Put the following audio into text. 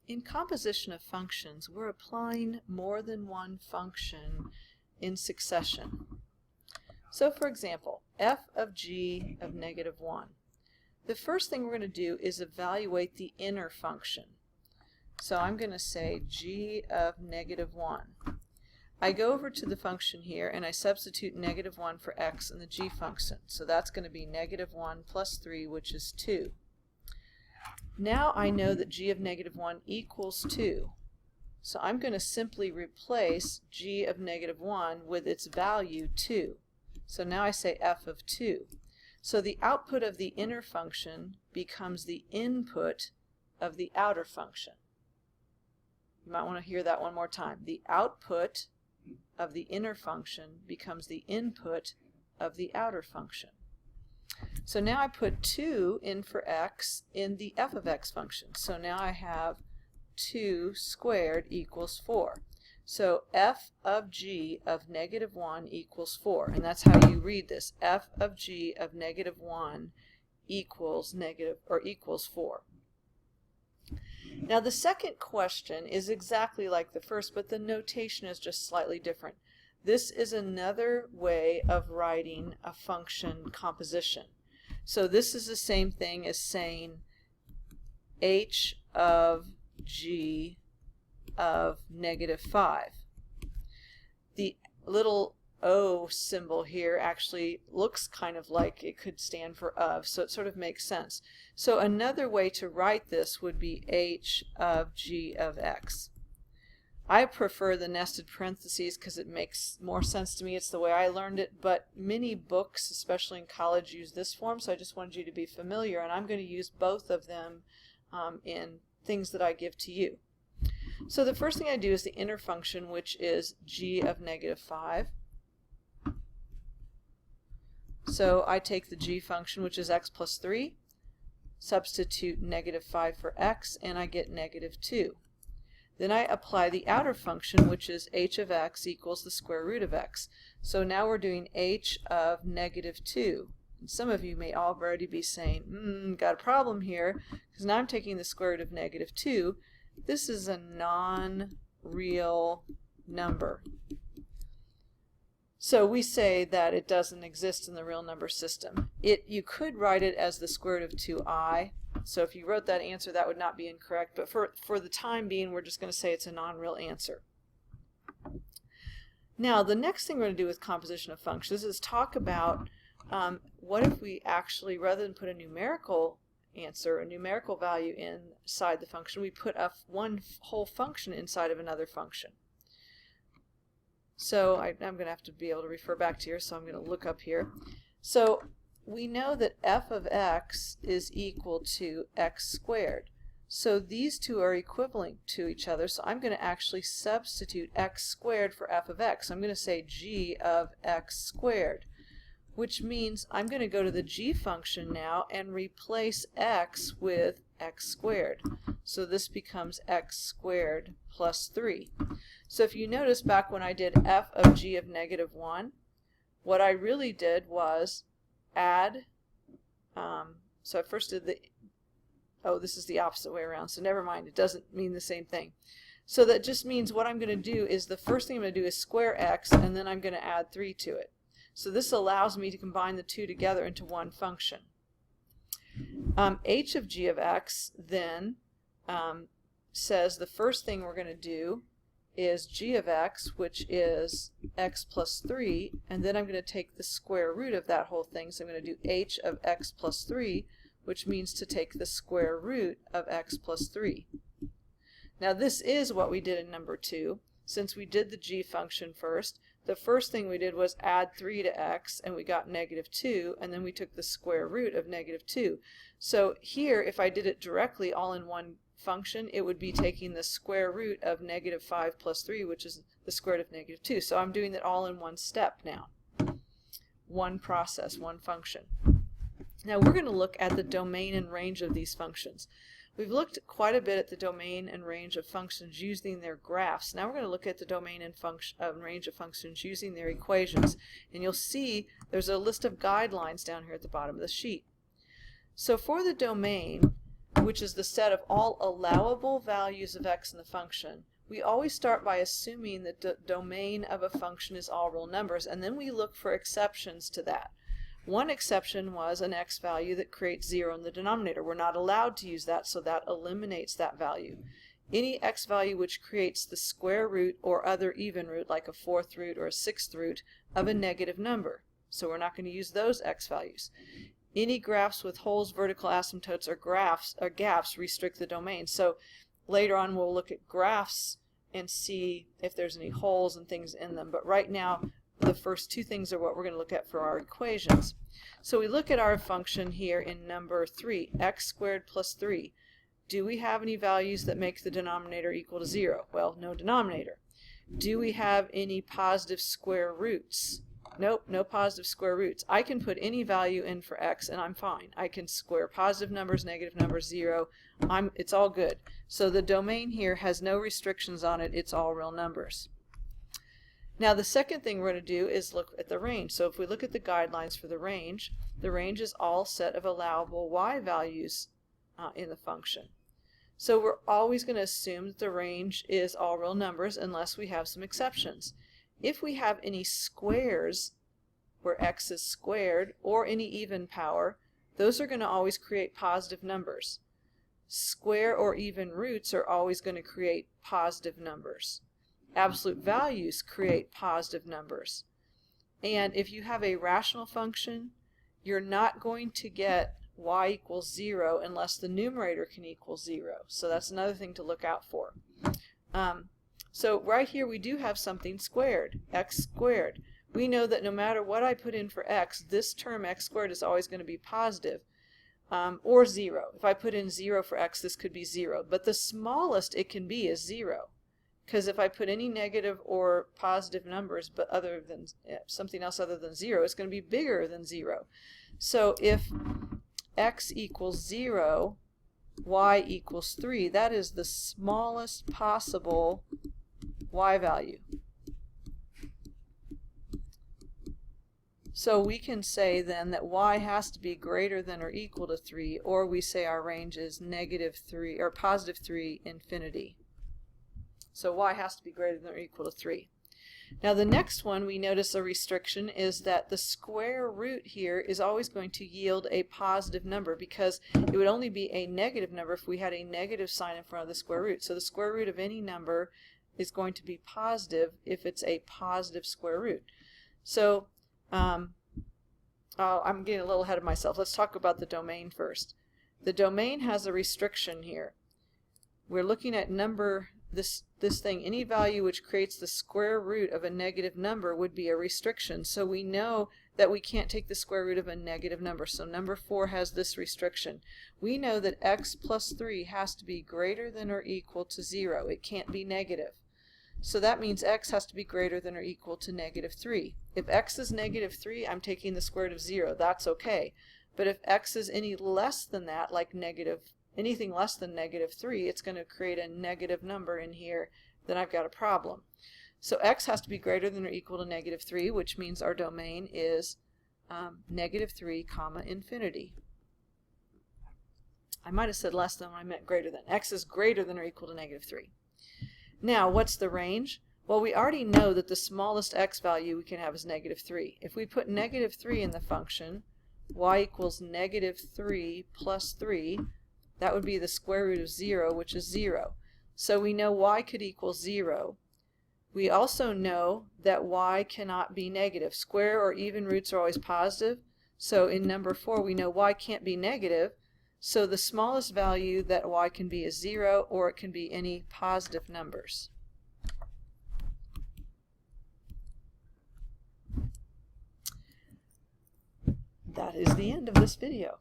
In composition of functions, we're applying more than one function in succession. So for example, f of g of negative 1. The first thing we're going to do is evaluate the inner function. So I'm going to say g of negative 1. I go over to the function here and I substitute negative 1 for x in the g function. So that's going to be negative 1 plus 3, which is 2. Now I know that g of negative 1 equals 2. So I'm going to simply replace g of negative 1 with its value 2. So now I say f of 2. So the output of the inner function becomes the input of the outer function. You might want to hear that one more time. The output of the inner function becomes the input of the outer function. So now I put 2 in for x in the f of x function. So now I have 2 squared equals 4. So f of g of negative 1 equals 4. And that's how you read this. F of g of negative 1 equals 4. Now the second question is exactly like the first, but the notation is just slightly different. This is another way of writing a function composition. So this is the same thing as saying h of g of negative 5. The little O symbol here actually looks kind of like it could stand for of, so it sort of makes sense. So another way to write this would be h of g of x. I prefer the nested parentheses because it makes more sense to me. It's the way I learned it, but many books, especially in college, use this form, so I just wanted you to be familiar, and I'm going to use both of them in things that I give to you. So the first thing I do is the inner function, which is g of negative 5. So I take the g function, which is x plus 3, substitute negative 5 for x, and I get negative 2. Then I apply the outer function, which is h of x equals the square root of x. So now we're doing h of negative 2. And some of you may already be saying, got a problem here, because now I'm taking the square root of negative 2. This is a non-real number. So we say that it doesn't exist in the real number system. You could write it as the square root of 2i. So if you wrote that answer, that would not be incorrect. But for the time being, we're just going to say it's a non-real answer. Now, the next thing we're going to do with composition of functions is talk about what if we actually, rather than put a numerical answer, a numerical value inside the function, we put one whole function inside of another function. So I'm going to have to be able to refer back to here, so I'm going to look up here. So we know that f of x is equal to x squared. So these two are equivalent to each other, so I'm going to actually substitute x squared for f of x. I'm going to say g of x squared, which means I'm going to go to the g function now and replace x with x squared. So this becomes x squared plus 3. So if you notice back when I did f of g of negative 1, what I really did was add, so I first did this is the opposite way around, so never mind, it doesn't mean the same thing. So that just means what I'm going to do is the first thing I'm going to do is square x, and then I'm going to add 3 to it. So this allows me to combine the two together into one function. H of g of x then says the first thing we're going to do is g of x, which is x plus 3, and then I'm going to take the square root of that whole thing. So I'm going to do h of x plus 3, which means to take the square root of x plus 3. Now this is what we did in number 2. Since we did the g function first, the first thing we did was add 3 to x, and we got negative 2, and then we took the square root of negative 2. So here, if I did it directly all in one function, it would be taking the square root of negative 5 plus 3, which is the square root of negative 2. So I'm doing it all in one step now. One process, one function. Now we're going to look at the domain and range of these functions. We've looked quite a bit at the domain and range of functions using their graphs. Now we're going to look at the domain and range of functions using their equations. And you'll see there's a list of guidelines down here at the bottom of the sheet. So for the domain, which is the set of all allowable values of x in the function, we always start by assuming that the domain of a function is all real numbers, and then we look for exceptions to that. One exception was an x value that creates 0 in the denominator. We're not allowed to use that, so that eliminates that value. Any x value which creates the square root or other even root, like a 4th root or a 6th root, of a negative number. So we're not going to use those x values. Any graphs with holes, vertical asymptotes, or gaps restrict the domain. So later on we'll look at graphs and see if there's any holes and things in them. But right now, the first two things are what we're going to look at for our equations. So we look at our function here in number 3, x squared plus 3. Do we have any values that make the denominator equal to 0? Well, no denominator. Do we have any positive square roots? Nope, no positive square roots. I can put any value in for x and I'm fine. I can square positive numbers, negative numbers, 0. It's all good. So the domain here has no restrictions on it. It's all real numbers. Now the second thing we're going to do is look at the range. So if we look at the guidelines for the range is all set of allowable y values in the function. So we're always going to assume that the range is all real numbers unless we have some exceptions. If we have any squares where x is squared or any even power, those are going to always create positive numbers. Square or even roots are always going to create positive numbers. Absolute values create positive numbers. And if you have a rational function, you're not going to get y equals 0 unless the numerator can equal 0. So that's another thing to look out for. So right here we do have something squared, x squared. We know that no matter what I put in for x, this term x squared is always going to be positive, or 0. If I put in 0 for x, this could be 0. But the smallest it can be is 0. Because if I put any negative or positive numbers but other than something else other than 0, it's going to be bigger than 0. So if x equals 0, y equals 3, that is the smallest possible y value. So we can say then that y has to be greater than or equal to 3, or we say our range is -3 or +3 infinity. So y has to be greater than or equal to 3. Now the next one we notice a restriction is that the square root here is always going to yield a positive number, because it would only be a negative number if we had a negative sign in front of the square root. So the square root of any number is going to be positive if it's a positive square root. So I'm getting a little ahead of myself. Let's talk about the domain first. The domain has a restriction here. We're looking at this thing. Any value which creates the square root of a negative number would be a restriction. So we know that we can't take the square root of a negative number. So number 4 has this restriction. We know that x plus 3 has to be greater than or equal to 0. It can't be negative. So that means x has to be greater than or equal to -3. If x is -3, I'm taking the square root of 0. That's okay. But if x is any less than that, like anything less than -3, it's going to create a negative number in here. Then I've got a problem. So x has to be greater than or equal to -3, which means our domain is -3, infinity. I might have said less than when I meant greater than. X is greater than or equal to -3. Now, what's the range? Well, we already know that the smallest x value we can have is -3. If we put -3 in the function, y equals -3 plus 3, that would be the square root of 0, which is 0. So we know y could equal 0. We also know that y cannot be negative. Square or even roots are always positive. So in number 4, we know y can't be negative. So the smallest value that y can be is 0, or it can be any positive numbers. That is the end of this video.